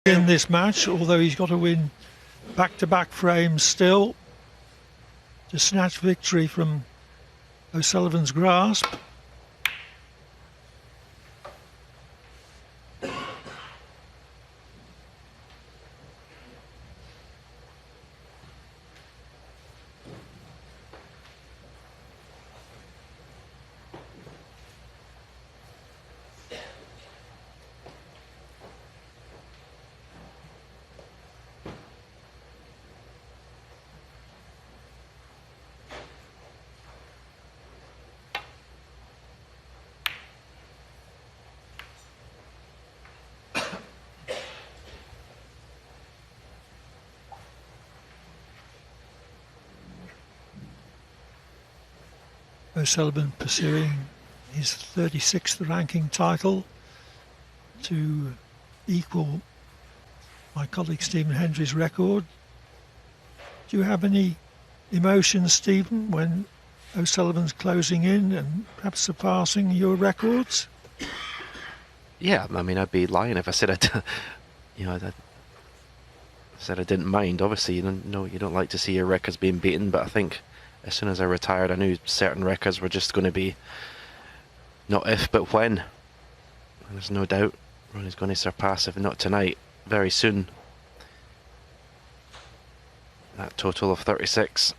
in this match, although he's got to win back-to-back frames still to snatch victory from O'Sullivan's grasp. O'Sullivan pursuing his 36th ranking title to equal my colleague Stephen Hendry's record. Do you have any emotions, Stephen, when O'Sullivan's closing in and perhaps surpassing your records? Yeah, I mean, I'd be lying if I said I said I didn't mind. Obviously, you don't like to see your records being beaten, but I think as soon as I retired, I knew certain records were just going to be not if, but when. And there's no doubt Ronnie's going to surpass, if not tonight, very soon, that total of 36.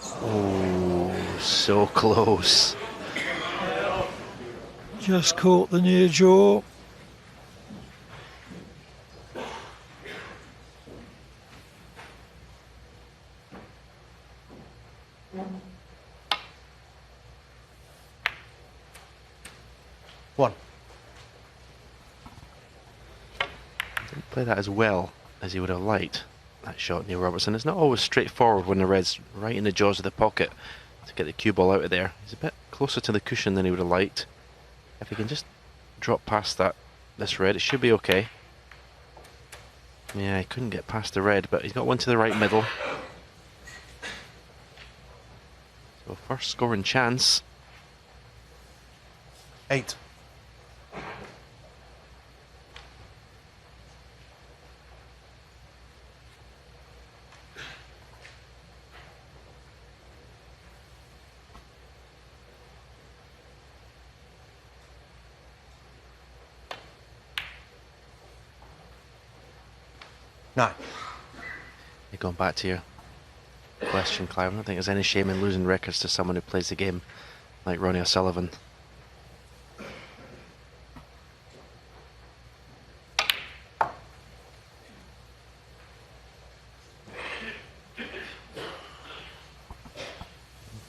Oh, so close. Just caught the near jaw. One. Didn't play that as well as he would have liked, that shot, Neil Robertson. It's not always straightforward when the red's right in the jaws of the pocket to get the cue ball out of there. He's a bit closer to the cushion than he would have liked. If he can just drop past this red, it should be okay. Yeah, he couldn't get past the red, but he's got one to the right middle. So first scoring chance. 8. Nine. You're going back to your question, Clive. I don't think there's any shame in losing records to someone who plays the game like Ronnie O'Sullivan.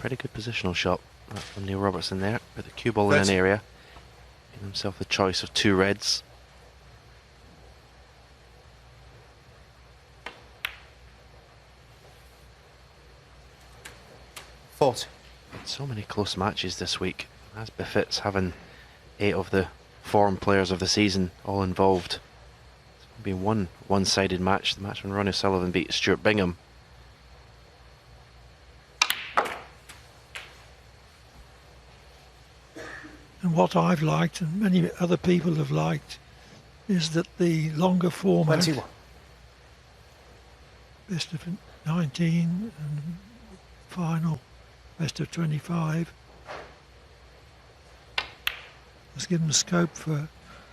Pretty good positional shot from Neil Robertson there, with the cue ball in an area. Giving himself the choice of two reds. So many close matches this week, as befits having 8 of the form players of the season all involved. It's been one one-sided match, the match when Ronnie O'Sullivan beat Stuart Bingham. And what I've liked, and many other people have liked, is that the longer format, 21. best of 19 and final best of 25, has given scope for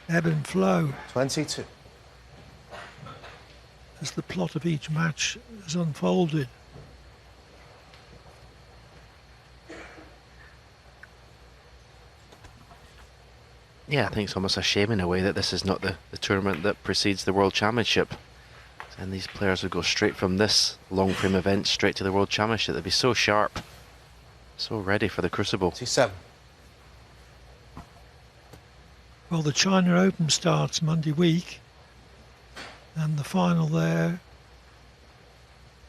ebb and flow 22. as the plot of each match has unfolded. Yeah, I think it's almost a shame in a way that this is not the tournament that precedes the World Championship. And these players would go straight from this long frame event straight to the World Championship. They'd be so sharp, so ready for the crucible. 27. Well, the China Open starts Monday week, and the final there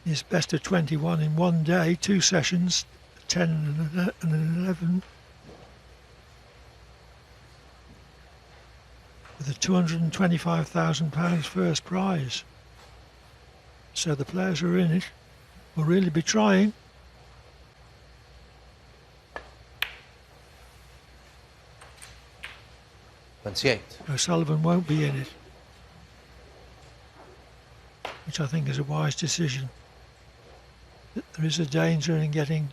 is best of 21 in one day, 2 sessions, 10 and 11, with a £225,000 first prize. So the players who are in it will really be trying. 28. O'Sullivan won't be in it, which I think is a wise decision. There is a danger in getting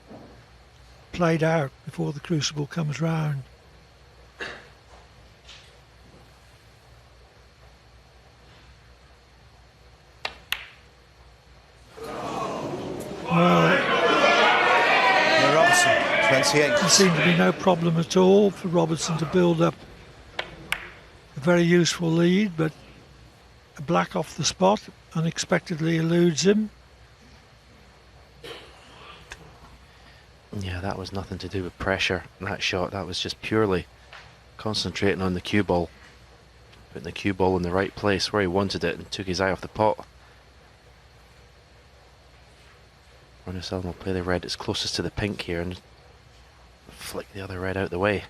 played out before the crucible comes round. Well, Robertson, 28. there seemed to be no problem at all for Robertson to build up a very useful lead, but a black off the spot unexpectedly eludes him. Yeah, that was nothing to do with pressure in that shot. That was just purely concentrating on the cue ball, putting the cue ball in the right place where he wanted it, and took his eye off the pot. Ronnie will play the red that's closest to the pink here and flick the other red out the way.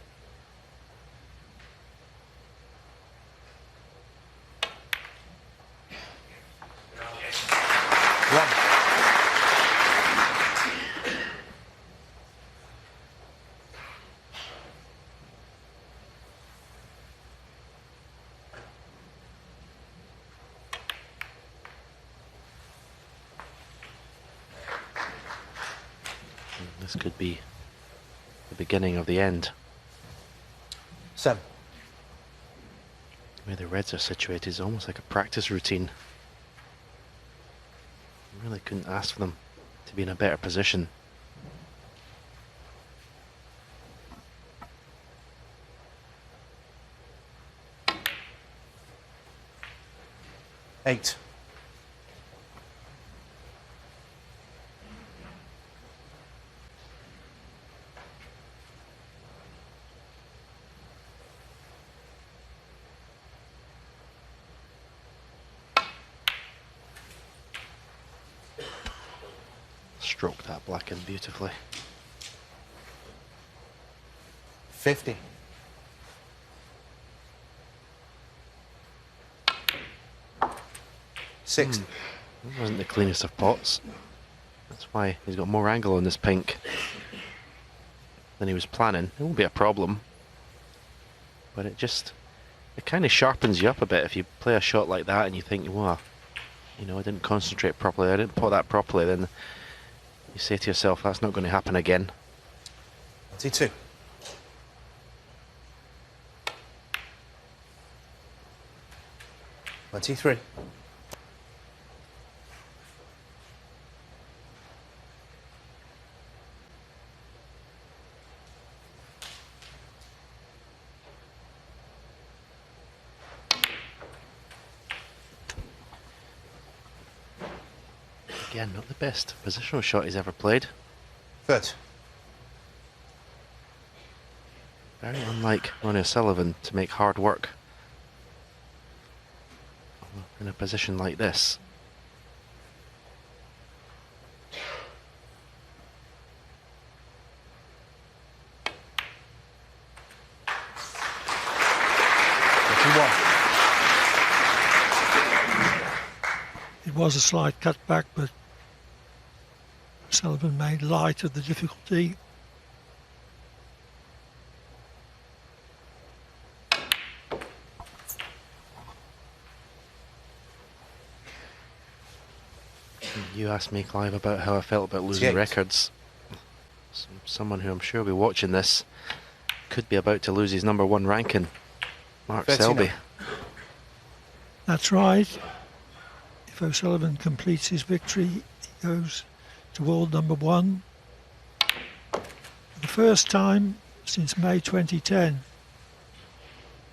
This could be the beginning of the end. 7. The way the reds are situated is almost like a practice routine. I really couldn't ask for them to be in a better position. Eight. Stroke that black in beautifully. 50. Six. It wasn't the cleanest of pots. That's why he's got more angle on this pink than he was planning. It won't be a problem, but it kind of sharpens you up a bit if you play a shot like that and you think, wow, you know, I didn't concentrate properly, I didn't pot that properly. Then you say to yourself, that's not going to happen again. 22. Three. Again, not the best positional shot he's ever played. 30. Very unlike Ronnie O'Sullivan to make hard work in a position like this. It was a slight cutback, but Sullivan made light of the difficulty. You asked me, Clive, about how I felt about losing records. Someone who I'm sure will be watching this could be about to lose his #1 ranking, Mark Selby. That's right. If O'Sullivan completes his victory, he goes to world #1 for the first time since May 2010.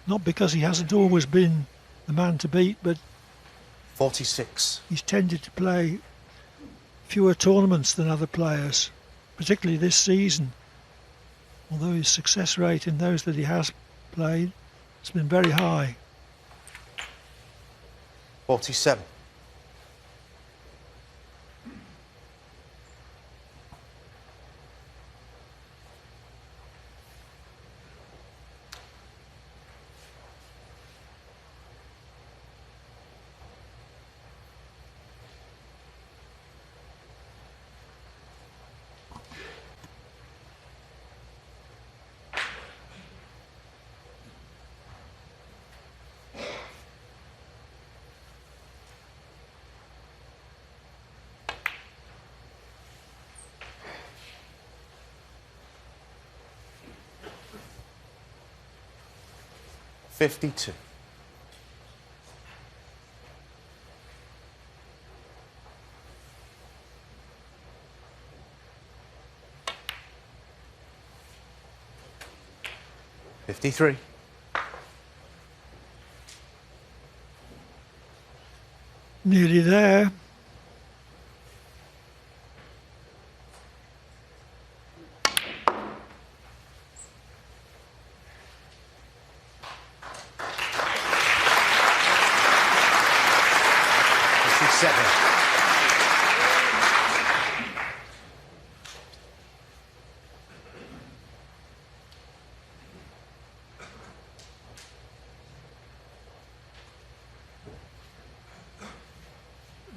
Not because he hasn't always been the man to beat, but 46. he's tended to play fewer tournaments than other players, particularly this season. Although his success rate in those that he has played has been very high. 47. 52. $53. Nearly there.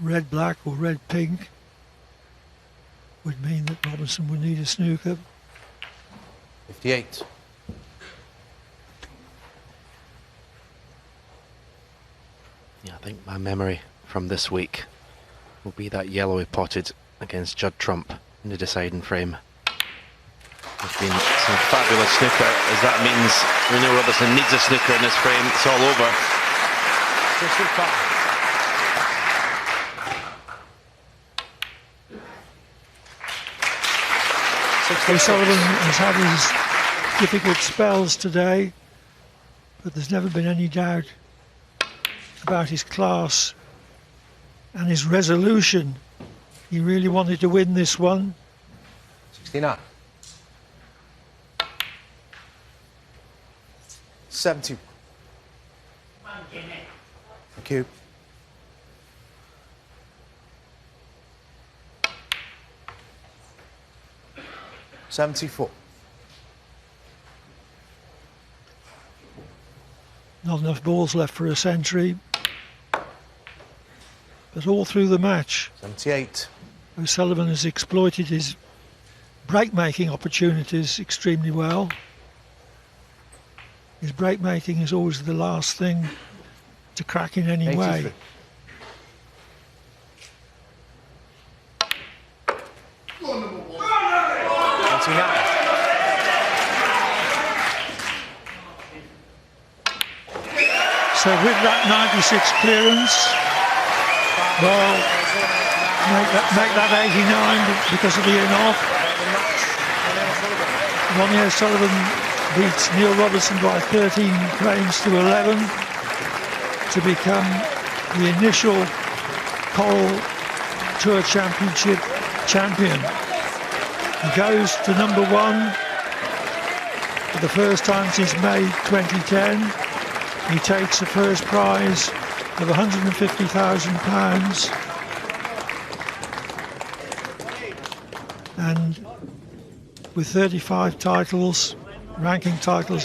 Red black or red pink would mean that Robertson would need a snooker. 58. Yeah, I think my memory from this week will be that yellow he potted against Judd Trump in the deciding frame. There's been some fabulous snooker, as that means we know Robertson needs a snooker in this frame. It's all over. 65. O'Sullivan has had his difficult spells today, but there's never been any doubt about his class and his resolution. He really wanted to win this one. 69. 70. Thank you. $74. Not enough balls left for a century, but all through the match 78. O'Sullivan has exploited his break-making opportunities extremely well. His break-making is always the last thing to crack in any 83. way. So with that 96 clearance, well, make that 89 because of the in-off. Ronnie O'Sullivan beats Neil Robertson by 13 frames to 11 to become the initial Coral Tour Championship champion. He goes to #1 for the first time since May 2010. He takes the first prize of £150,000, and with 35 titles, ranking titles